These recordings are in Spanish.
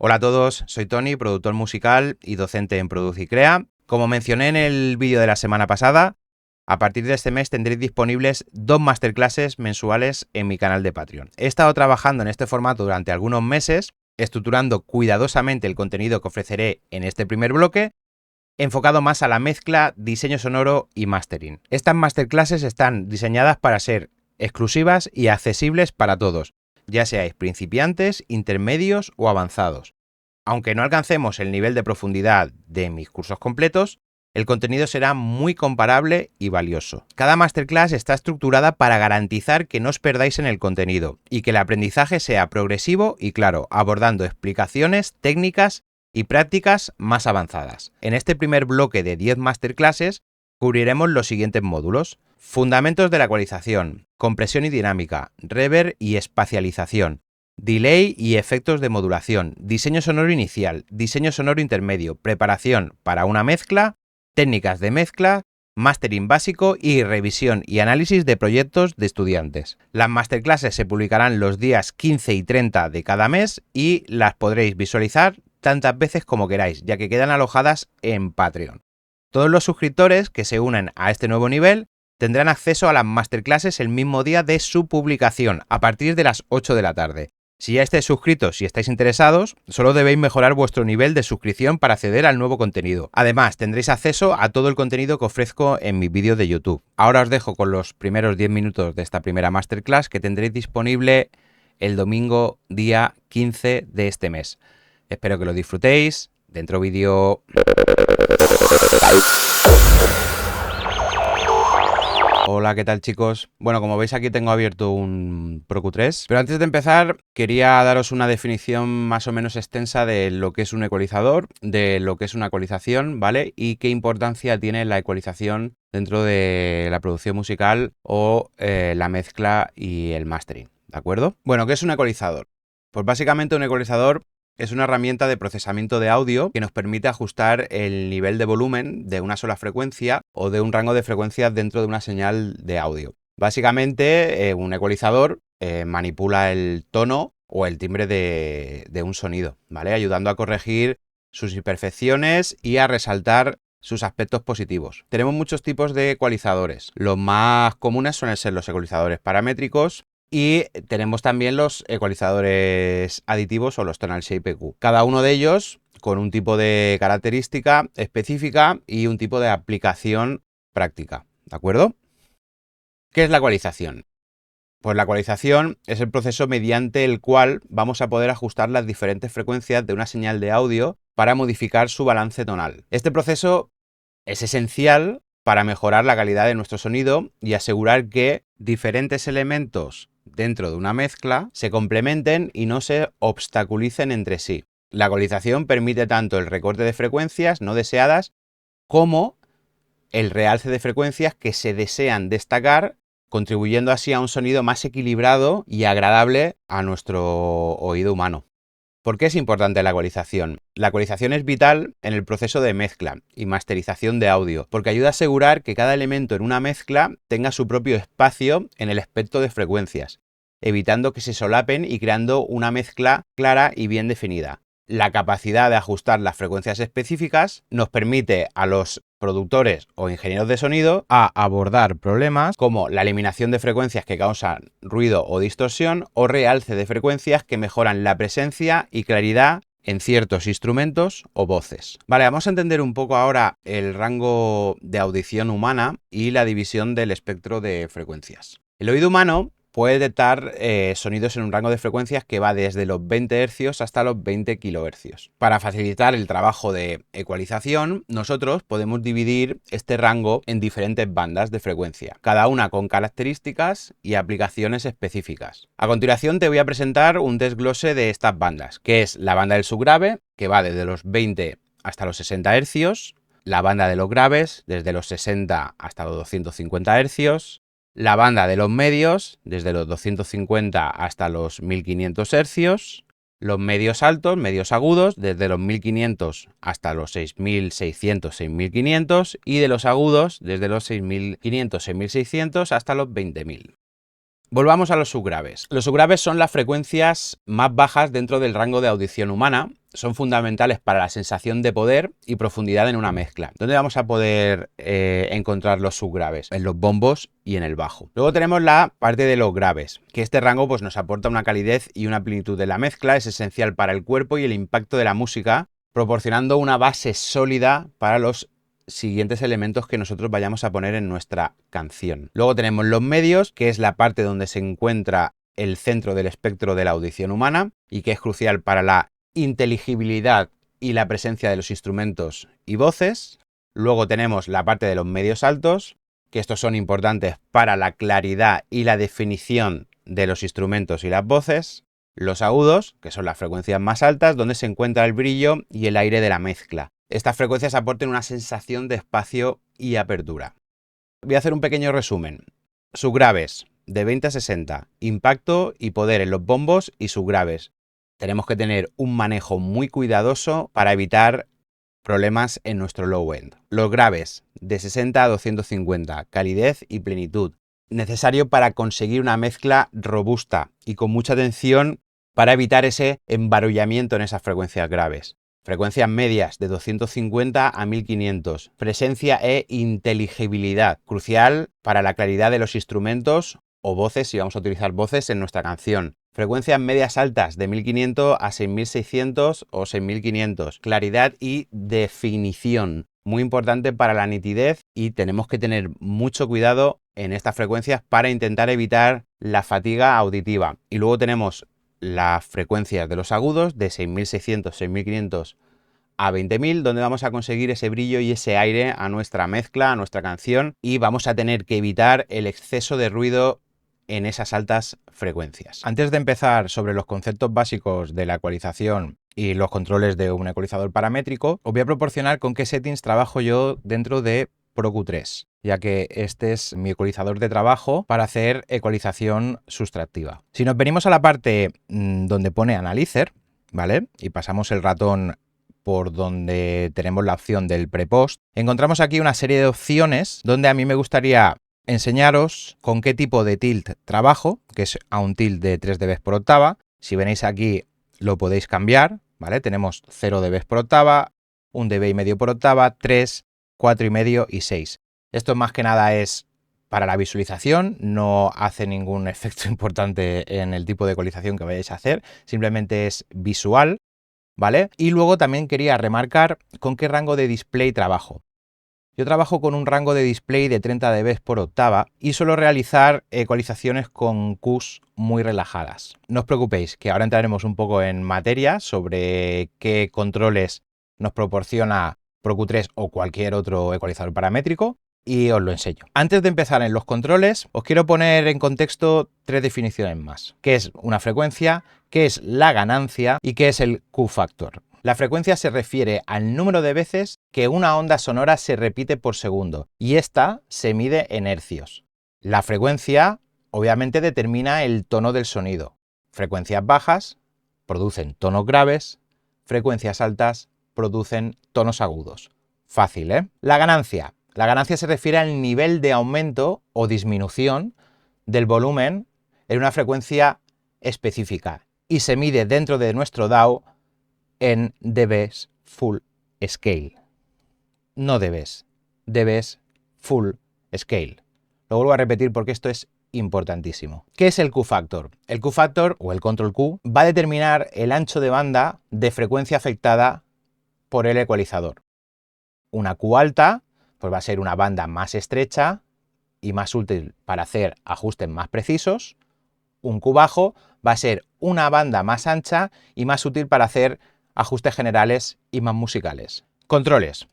Hola a todos, soy Tony, productor musical y docente en Produce y Crea. Como mencioné en el vídeo de la semana pasada, a partir de este mes tendréis disponibles 2 masterclasses mensuales en mi canal de Patreon. He estado trabajando en este formato durante algunos meses, estructurando cuidadosamente el contenido que ofreceré en este primer bloque, enfocado más a la mezcla, diseño sonoro y mastering. Estas masterclasses están diseñadas para ser exclusivas y accesibles para todos, ya seáis principiantes, intermedios o avanzados. Aunque no alcancemos el nivel de profundidad de mis cursos completos, el contenido será muy comparable y valioso. Cada masterclass está estructurada para garantizar que no os perdáis en el contenido y que el aprendizaje sea progresivo y claro, abordando explicaciones, técnicas y prácticas más avanzadas. En este primer bloque de 10 masterclasses cubriremos los siguientes módulos: fundamentos de la ecualización, compresión y dinámica, reverb y espacialización, delay y efectos de modulación, diseño sonoro inicial, diseño sonoro intermedio, preparación para una mezcla, técnicas de mezcla, mastering básico y revisión y análisis de proyectos de estudiantes. Las masterclasses se publicarán los días 15 y 30 de cada mes y las podréis visualizar tantas veces como queráis, ya que quedan alojadas en Patreon. Todos los suscriptores que se unen a este nuevo nivel tendrán acceso a las masterclasses el mismo día de su publicación, a partir de las 8 de la tarde. Si ya estáis suscritos y estáis interesados, solo debéis mejorar vuestro nivel de suscripción para acceder al nuevo contenido. Además, tendréis acceso a todo el contenido que ofrezco en mis vídeos de YouTube. Ahora os dejo con los primeros 10 minutos de esta primera masterclass que tendréis disponible el domingo día 15 de este mes. Espero que lo disfrutéis. Dentro vídeo. Hola, ¿qué tal, chicos? Bueno, como veis aquí tengo abierto un Pro Q3, pero antes de empezar quería daros una definición más o menos extensa de lo que es un ecualizador, de lo que es una ecualización, ¿vale? Y qué importancia tiene la ecualización dentro de la producción musical o la mezcla y el mastering, ¿de acuerdo? Bueno, ¿qué es un ecualizador? Pues básicamente un ecualizador es una herramienta de procesamiento de audio que nos permite ajustar el nivel de volumen de una sola frecuencia o de un rango de frecuencias dentro de una señal de audio. Básicamente, un ecualizador manipula el tono o el timbre de un sonido, ¿vale? Ayudando a corregir sus imperfecciones y a resaltar sus aspectos positivos. Tenemos muchos tipos de ecualizadores. Los más comunes suelen ser los ecualizadores paramétricos, y tenemos también los ecualizadores aditivos o los tonal shape EQ. Cada uno de ellos con un tipo de característica específica y un tipo de aplicación práctica, ¿de acuerdo? ¿Qué es la ecualización? Pues la ecualización es el proceso mediante el cual vamos a poder ajustar las diferentes frecuencias de una señal de audio para modificar su balance tonal. Este proceso es esencial para mejorar la calidad de nuestro sonido y asegurar que diferentes elementos dentro de una mezcla se complementen y no se obstaculicen entre sí. La ecualización permite tanto el recorte de frecuencias no deseadas como el realce de frecuencias que se desean destacar, contribuyendo así a un sonido más equilibrado y agradable a nuestro oído humano. ¿Por qué es importante la ecualización? La ecualización es vital en el proceso de mezcla y masterización de audio, porque ayuda a asegurar que cada elemento en una mezcla tenga su propio espacio en el espectro de frecuencias, evitando que se solapen y creando una mezcla clara y bien definida. La capacidad de ajustar las frecuencias específicas nos permite a los productores o ingenieros de sonido a abordar problemas como la eliminación de frecuencias que causan ruido o distorsión o realce de frecuencias que mejoran la presencia y claridad en ciertos instrumentos o voces. Vale, vamos a entender un poco ahora el rango de audición humana y la división del espectro de frecuencias. El oído humano puede detectar sonidos en un rango de frecuencias que va desde los 20 Hz hasta los 20 kHz. Para facilitar el trabajo de ecualización, nosotros podemos dividir este rango en diferentes bandas de frecuencia, cada una con características y aplicaciones específicas. A continuación te voy a presentar un desglose de estas bandas, que es la banda del subgrave, que va desde los 20 hasta los 60 Hz, la banda de los graves, desde los 60 hasta los 250 Hz, la banda de los medios, desde los 250 hasta los 1500 Hz, los medios altos, medios agudos, desde los 1500 hasta los 6600, 6500, y de los agudos, desde los 6500, 6600 hasta los 20000. Volvamos a los subgraves. Los subgraves son las frecuencias más bajas dentro del rango de audición humana son fundamentales para la sensación de poder y profundidad en una mezcla. ¿Dónde vamos a poder encontrar los subgraves? En los bombos y en el bajo. Luego tenemos la parte de los graves, que este rango pues, nos aporta una calidez y una plenitud de la mezcla, es esencial para el cuerpo y el impacto de la música, proporcionando una base sólida para los siguientes elementos que nosotros vayamos a poner en nuestra canción. Luego tenemos los medios, que es la parte donde se encuentra el centro del espectro de la audición humana y que es crucial para la inteligibilidad y la presencia de los instrumentos y voces. Luego tenemos la parte de los medios altos, que estos son importantes para la claridad y la definición de los instrumentos y las voces. Los agudos, que son las frecuencias más altas, donde se encuentra el brillo y el aire de la mezcla. Estas frecuencias aportan una sensación de espacio y apertura. Voy a hacer un pequeño resumen. Subgraves, de 20 a 60, impacto y poder en los bombos y subgraves. Tenemos que tener un manejo muy cuidadoso para evitar problemas en nuestro low end. Los graves, de 60 a 250, calidez y plenitud. Necesario para conseguir una mezcla robusta y con mucha atención para evitar ese embarullamiento en esas frecuencias graves. Frecuencias medias de 250 a 1500. Presencia e inteligibilidad, crucial para la claridad de los instrumentos o voces, si vamos a utilizar voces en nuestra canción. Frecuencias medias altas de 1500 a 6600 o 6500. Claridad y definición, muy importante para la nitidez y tenemos que tener mucho cuidado en estas frecuencias para intentar evitar la fatiga auditiva. Y luego tenemos las frecuencias de los agudos de 6600, 6500 a 20.000, donde vamos a conseguir ese brillo y ese aire a nuestra mezcla, a nuestra canción, y vamos a tener que evitar el exceso de ruido en esas altas frecuencias. Antes de empezar sobre los conceptos básicos de la ecualización y los controles de un ecualizador paramétrico, os voy a proporcionar con qué settings trabajo yo dentro de Pro Q3, ya que este es mi ecualizador de trabajo para hacer ecualización sustractiva. Si nos venimos a la parte donde pone Analyzer, ¿vale? Y pasamos el ratón por donde tenemos la opción del prepost, encontramos aquí una serie de opciones donde a mí me gustaría enseñaros con qué tipo de tilt trabajo, que es a un tilt de 3 dB por octava. Si venéis aquí lo podéis cambiar, ¿vale? Tenemos 0 dB por octava, 1 dB y medio por octava, 3, 4 y medio y 6. Esto más que nada es para la visualización, no hace ningún efecto importante en el tipo de ecualización que vayáis a hacer, simplemente es visual, ¿vale? Y luego también quería remarcar con qué rango de display trabajo. Yo trabajo con un rango de display de 30 dB por octava y suelo realizar ecualizaciones con Qs muy relajadas. No os preocupéis, que ahora entraremos un poco en materia sobre qué controles nos proporciona Pro Q3 o cualquier otro ecualizador paramétrico y os lo enseño. Antes de empezar en los controles, os quiero poner en contexto 3 definiciones más. ¿Qué es una frecuencia? ¿Qué es la ganancia? ¿Y qué es el Q-factor? La frecuencia se refiere al número de veces que una onda sonora se repite por segundo y esta se mide en hercios. La frecuencia obviamente determina el tono del sonido. Frecuencias bajas producen tonos graves, frecuencias altas producen tonos agudos. Fácil, ¿eh? La ganancia. La ganancia se refiere al nivel de aumento o disminución del volumen en una frecuencia específica y se mide dentro de nuestro DAW en dBs full scale. No dBs, dBs full scale. Lo vuelvo a repetir porque esto es importantísimo. ¿Qué es el Q-factor? El Q-factor o el control Q va a determinar el ancho de banda de frecuencia afectada por el ecualizador. Una Q alta pues va a ser una banda más estrecha y más útil para hacer ajustes más precisos. Un Q bajo va a ser una banda más ancha y más útil para hacer ajustes generales y más musicales. Controles.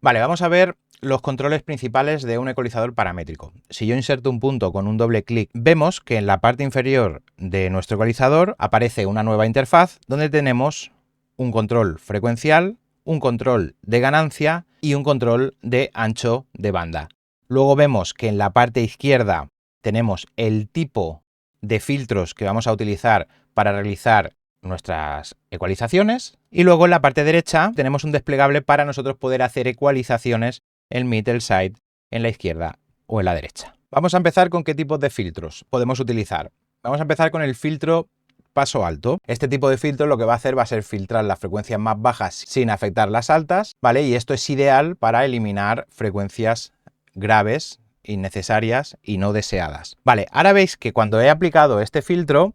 Vale, vamos a ver los controles principales de un ecualizador paramétrico. Si yo inserto un punto con un doble clic, vemos que en la parte inferior de nuestro ecualizador aparece una nueva interfaz donde tenemos un control frecuencial, un control de ganancia y un control de ancho de banda. Luego vemos que en la parte izquierda tenemos el tipo de filtros que vamos a utilizar para realizar nuestras ecualizaciones y luego en la parte derecha tenemos un desplegable para nosotros poder hacer ecualizaciones en mid, el side, en la izquierda o en la derecha. Vamos a empezar con qué tipos de filtros podemos utilizar. Vamos a empezar con el filtro paso alto. Este tipo de filtro lo que va a hacer va a ser filtrar las frecuencias más bajas sin afectar las altas, ¿vale? Y esto es ideal para eliminar frecuencias graves, innecesarias y no deseadas. Vale, ahora veis que cuando he aplicado este filtro,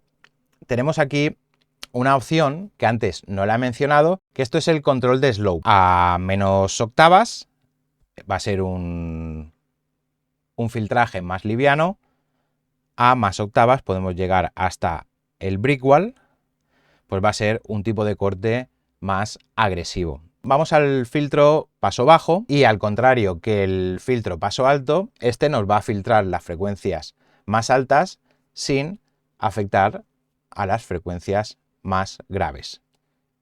tenemos aquí una opción que antes no la he mencionado, que esto es el control de slope. A menos octavas va a ser un filtraje más liviano, a más octavas podemos llegar hasta el brick wall, pues va a ser un tipo de corte más agresivo. Vamos al filtro paso bajo y al contrario que el filtro paso alto, este nos va a filtrar las frecuencias más altas sin afectar a las frecuencias más graves.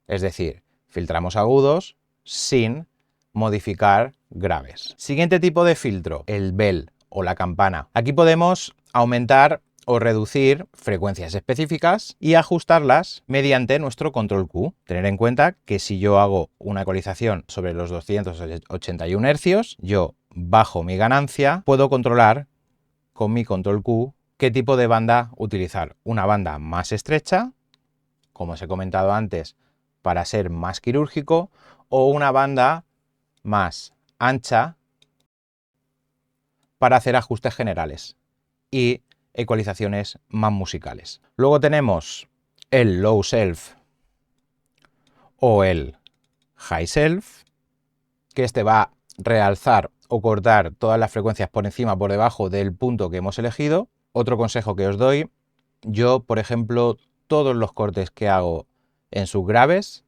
Es decir, filtramos agudos sin modificar graves. Siguiente tipo de filtro, el bell o la campana. Aquí podemos aumentar o reducir frecuencias específicas y ajustarlas mediante nuestro control Q. Tener en cuenta que si yo hago una ecualización sobre los 281 Hz, yo bajo mi ganancia, puedo controlar con mi control Q qué tipo de banda utilizar. Una banda más estrecha, como os he comentado antes, para ser más quirúrgico, o una banda más ancha para hacer ajustes generales y ecualizaciones más musicales. Luego tenemos el low self o el high self, que este va a realzar o cortar todas las frecuencias por encima o por debajo del punto que hemos elegido. Otro consejo que os doy, yo por ejemplo todos los cortes que hago en sus graves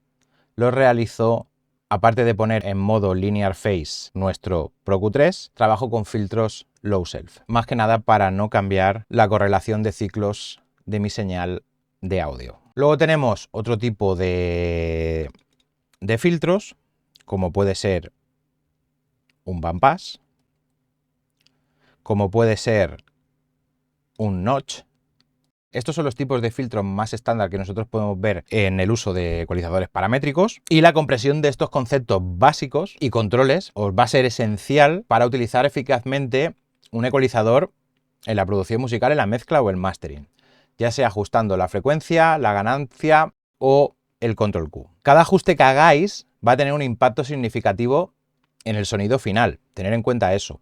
los realizo, aparte de poner en modo linear phase nuestro Pro Q3, trabajo con filtros low self, más que nada para no cambiar la correlación de ciclos de mi señal de audio. Luego tenemos otro tipo de filtros, como puede ser un bandpass, como puede ser un notch. Estos son los tipos de filtros más estándar que nosotros podemos ver en el uso de ecualizadores paramétricos, y la compresión de estos conceptos básicos y controles os va a ser esencial para utilizar eficazmente un ecualizador en la producción musical, en la mezcla o el mastering, ya sea ajustando la frecuencia, la ganancia o el control Q. Cada ajuste que hagáis va a tener un impacto significativo en el sonido final. Tener en cuenta eso.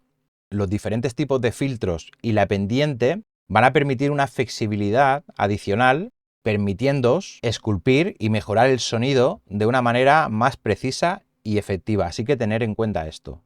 Los diferentes tipos de filtros y la pendiente van a permitir una flexibilidad adicional, permitiéndoos esculpir y mejorar el sonido de una manera más precisa y efectiva. Así que tener en cuenta esto.